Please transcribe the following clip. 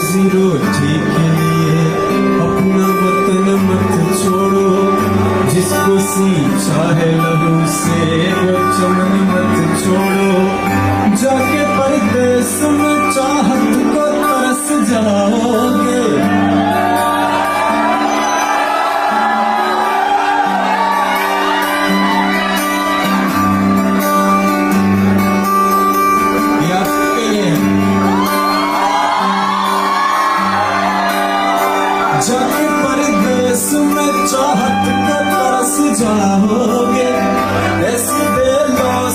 रोजी रोटी के लिए अपना वतन मत छोड़ो, जिसको सींचा है लहू से वो चमन मत छोड़ो। जाके परदेस में चाहत को तरस जाओगे। जाके परदेस में चाहत को तरस जाओगे। ऐसी बेलौस